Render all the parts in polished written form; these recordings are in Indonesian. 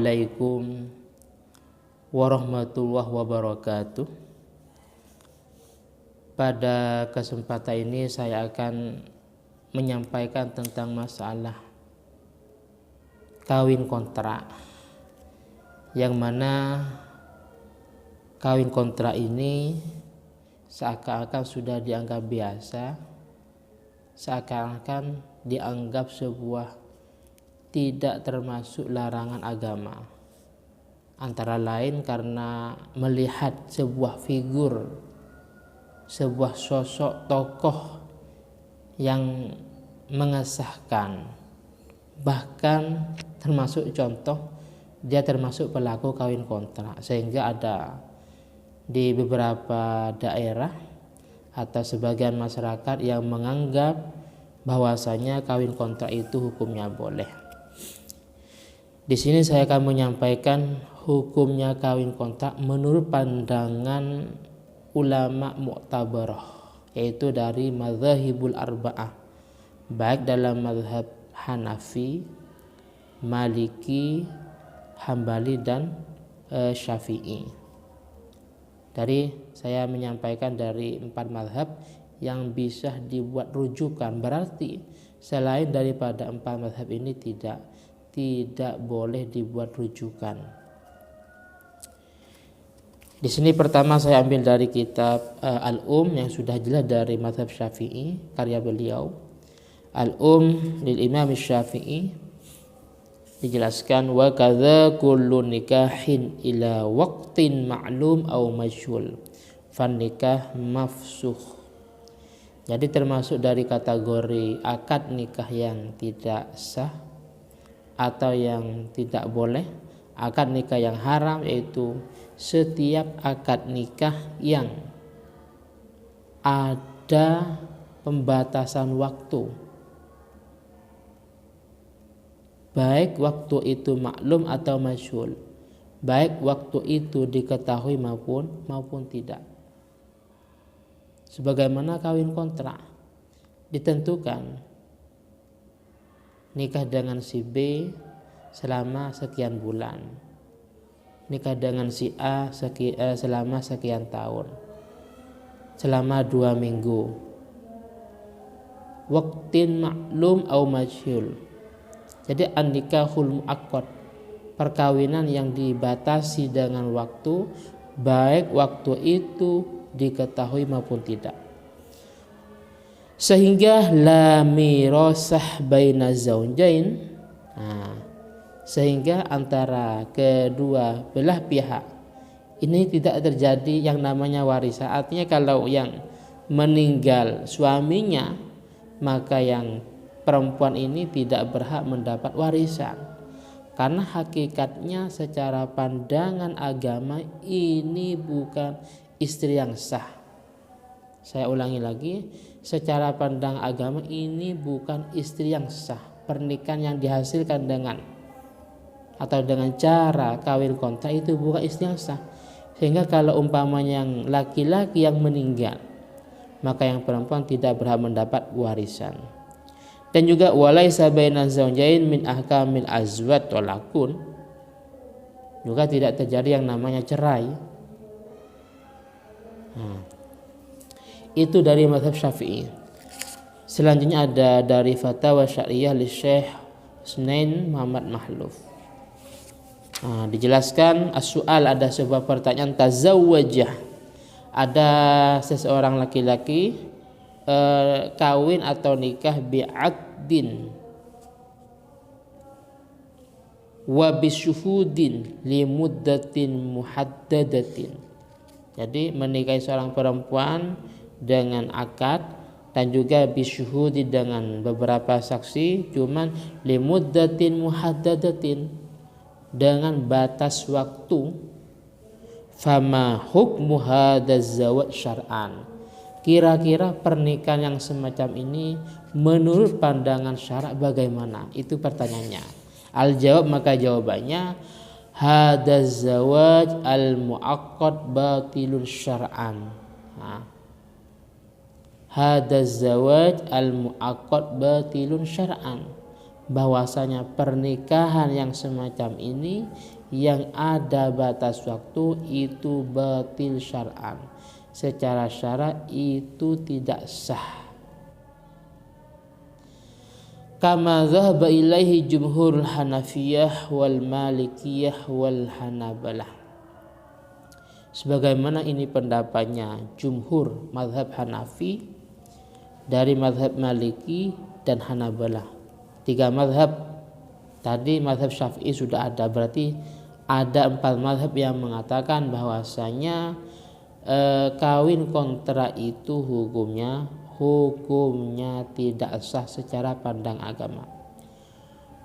Assalamualaikum warahmatullahi wabarakatuh. Pada kesempatan ini saya akan menyampaikan tentang masalah kawin kontrak, yang mana kawin kontrak ini seakan-akan sudah dianggap biasa, seakan-akan dianggap sebuah tidak termasuk larangan agama, antara lain karena melihat sebuah figur, sebuah sosok tokoh yang mengesahkan, bahkan termasuk contoh dia termasuk pelaku kawin kontrak, sehingga ada di beberapa daerah atau sebagian masyarakat yang menganggap bahwasanya kawin kontrak itu hukumnya boleh. Di sini saya akan menyampaikan hukumnya kawin kontrak menurut pandangan ulama mu'tabarah, yaitu dari mazhabul arba'ah, baik dalam mazhab Hanafi, Maliki, Hambali, dan Syafi'i. Saya menyampaikan dari 4 mazhab yang bisa dibuat rujukan, berarti selain daripada 4 mazhab ini tidak boleh dibuat rujukan. Di sini pertama saya ambil dari kitab yang sudah jelas dari mazhab Syafi'i, karya beliau lil Imam Syafi'i, dijelaskan wa kadza kullu nikahin ila waqtin ma'lum au majhul fan nikah mafsukh. Jadi termasuk dari kategori akad nikah yang tidak sah atau yang tidak boleh, akad nikah yang haram, yaitu setiap akad nikah yang ada pembatasan waktu, baik waktu itu maklum atau masyhur, baik waktu itu diketahui maupun tidak. Sebagaimana kawin kontrak, ditentukan nikah dengan si B selama sekian bulan, nikah dengan si A selama sekian tahun, selama 2 minggu, waqtin maklum au majhul. Jadi an-nikahul muaqqad, perkawinan yang dibatasi dengan waktu, baik waktu itu diketahui maupun tidak, sehingga la mirasah baina zaujain, sehingga antara kedua belah pihak ini tidak terjadi yang namanya warisan. Artinya kalau yang meninggal suaminya, maka yang perempuan ini tidak berhak mendapat warisan, karena hakikatnya secara pandangan agama ini bukan istri yang sah. Saya ulangi lagi, secara pandang agama ini bukan istri yang sah. Pernikahan yang dihasilkan dengan cara kawin kontrak itu bukan istri yang sah. Sehingga kalau umpamanya yang laki-laki yang meninggal, maka yang perempuan tidak berhak mendapat warisan. Dan juga walaisa baina zaujain min ahkamil azwaj talaqun, juga tidak terjadi yang namanya cerai. Itu dari mazhab Syafi'i. Selanjutnya ada dari Fatwa Syariah li Syekh Husnain Muhammad Mahluf. Dijelaskan as-su'al, ada sebuah pertanyaan, tazawwajah, ada seseorang laki-laki kawin atau nikah bi'aqdin wa bisyuhudin li muddatin muhaddadatin. Jadi menikahi seorang perempuan dengan akad dan juga bisyuhudi dengan beberapa saksi, cuman limuddatin muhaddadatin, dengan batas waktu. Fama hukmu hadzal zawaj syar'an, kira-kira pernikahan yang semacam ini menurut pandangan syarak bagaimana? Itu pertanyaannya. Al-jawab, maka jawabannya hadzal zawaj al-muaqqad batilun syar'an. Hadzal zawaj al-muaqqad batilun syar'an, bahwasanya pernikahan yang semacam ini yang ada batas waktu itu batil syar'an, secara syara itu tidak sah. Kama dhahaba ilaihi jumhurul Hanafiyah wal Malikiyah wal Hanabalah, sebagaimana ini pendapatnya jumhur mazhab Hanafi dari mazhab Maliki dan Hanabalah. 3 mazhab tadi, mazhab Syafi'i sudah ada, berarti ada 4 mazhab yang mengatakan bahwasanya kawin kontrak itu hukumnya tidak sah secara pandang agama.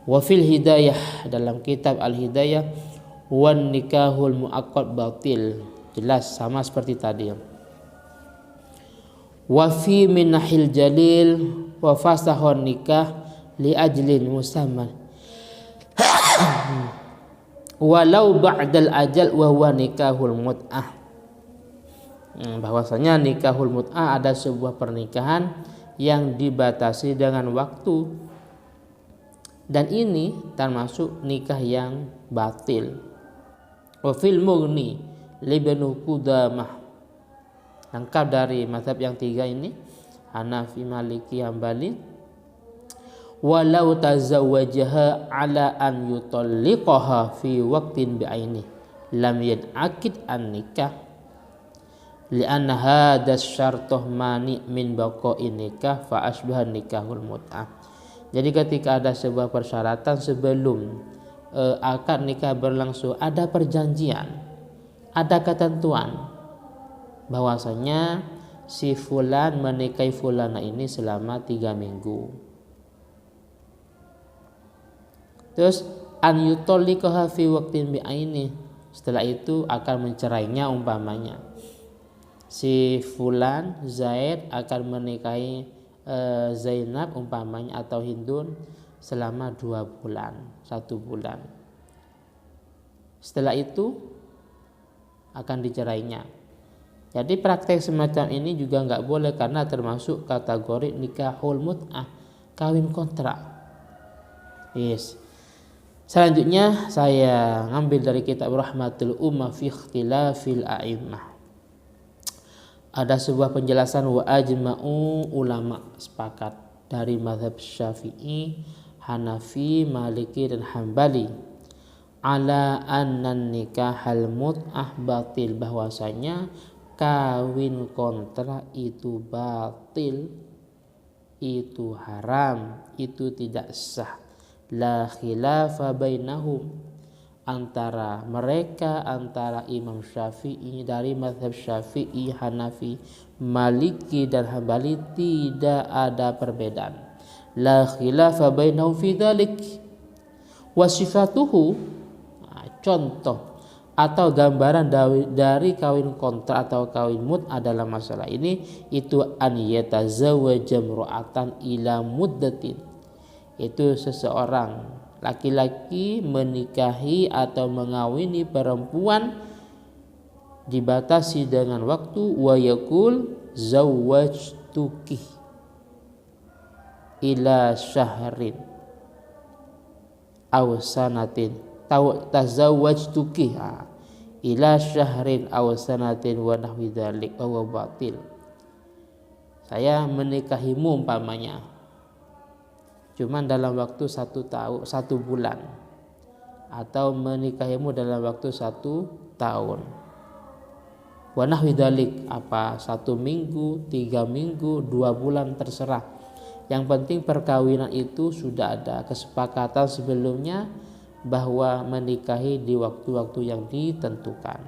Wa fil hidayah, dalam kitab Al-Hidayah, wan nikahul muaqqad batil, jelas sama seperti tadi. Wa fi minahil jalil wa fasahun nikah li ajlin musamman walau ba'dal ajal wa huwa nikahul mut'ah. Bahwasanya nikahul mut'ah ada sebuah pernikahan yang dibatasi dengan waktu, dan ini termasuk nikah yang batil. Wa fil mughni libnu Qudamah, lengkap dari mazhab yang 3 ini, Hanafi, Maliki, Hambali. Walau tazawwajaha ala an yutalliqaha fi waqtin bi'aini lam yan'aqid an nikah li'anna hadas syartuh mani min baqa'in nikah fa asbaha nikahul mut'ah. Jadi ketika ada sebuah persyaratan sebelum akad nikah berlangsung, ada perjanjian, ada ketentuan bahwasanya si fulan menikahi fulana ini selama 3 minggu. Terus an yutalliqaha fi waqtin bi'aini, setelah itu akan mencerainya, umpamanya si fulan Zaid akan menikahi Zainab umpamanya atau Hindun selama 2 bulan, 1 bulan. Setelah itu akan dicerainya. Jadi praktek semacam ini juga nggak boleh karena termasuk kategori nikahul mut'ah, kawin kontrak. Yes. Selanjutnya saya ngambil dari kitab Rahmatul Ummah fi Ikhtilafil A'immah. Ada sebuah penjelasan wa ajma'u, ulama sepakat dari mazhab Syafi'i, Hanafi, Maliki dan Hambali ala annan nikahal mut'ah batil, bahwasanya kawin kontrak itu batil, itu haram, itu tidak sah. La khilafa bainahum, antara mereka, antara Imam Syafi'i dari mazhab Syafi'i, Hanafi, Maliki dan Hambali tidak ada perbedaan. La khilafa bainahum fi dzalik wa sifatuhu, contoh atau gambaran dari kawin kontrak atau kawin mut'ah dalam masalah ini itu an yatazawwaja imra'atan ila muddatin, itu seseorang laki-laki menikahi atau mengawini perempuan dibatasi dengan waktu, wa yaqul zawwajtuki ila syahrin aw sanatin tazawwajtuki ila syahrin aw sanatin wa nahwi dzalik wa batil. Saya menikahimu umpamanya cuman dalam waktu 1 tahun 1 bulan, atau menikahimu dalam waktu 1 tahun. Wa nahwi dzalik, apa 1 minggu, 3 minggu, 2 bulan, terserah. Yang penting perkawinan itu sudah ada kesepakatan sebelumnya bahwa menikahi di waktu-waktu yang ditentukan.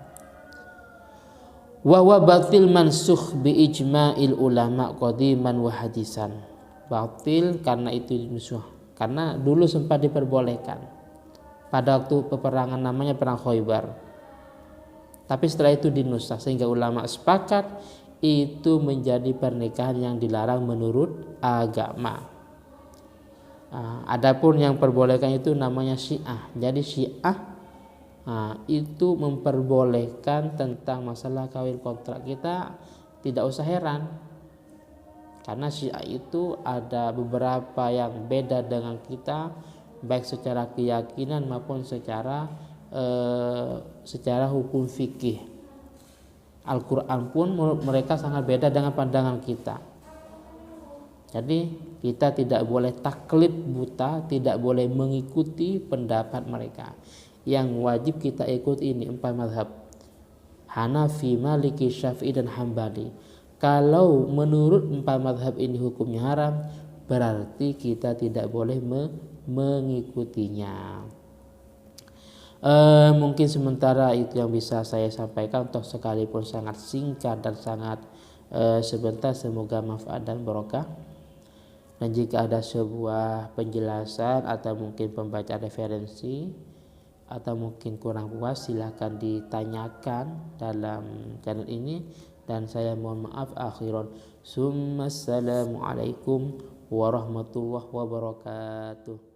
Wa huwa batil mansukh bi ijma'il ulama qadiman wa hadisan. Batil karena itu musuh, karena dulu sempat diperbolehkan pada waktu peperangan namanya perang Khaybar, tapi setelah itu dinusah sehingga ulama sepakat itu menjadi pernikahan yang dilarang menurut agama. Adapun yang perbolehkan itu namanya Syiah. Jadi Syiah itu memperbolehkan tentang masalah kawin kontrak. Kita tidak usah heran Karena Syiah itu ada beberapa yang beda dengan kita, baik secara keyakinan maupun secara hukum fikih. Al-Quran pun menurut mereka sangat beda dengan pandangan kita. Jadi kita tidak boleh taklid buta, tidak boleh mengikuti pendapat mereka. Yang wajib kita ikut ini 4 mazhab: Hanafi, Maliki, Syafi'i, dan Hambali. Kalau menurut 4 mazhab ini hukumnya haram, berarti kita tidak boleh mengikutinya. Mungkin sementara itu yang bisa saya sampaikan, toh sekalipun sangat singkat dan sangat sebentar. Semoga manfaat dan barokah. Dan jika ada sebuah penjelasan atau mungkin pembacaan referensi atau mungkin kurang puas, silahkan ditanyakan dalam channel ini. Dan saya mohon maaf akhiran. Assalamualaikum warahmatullahi wabarakatuh.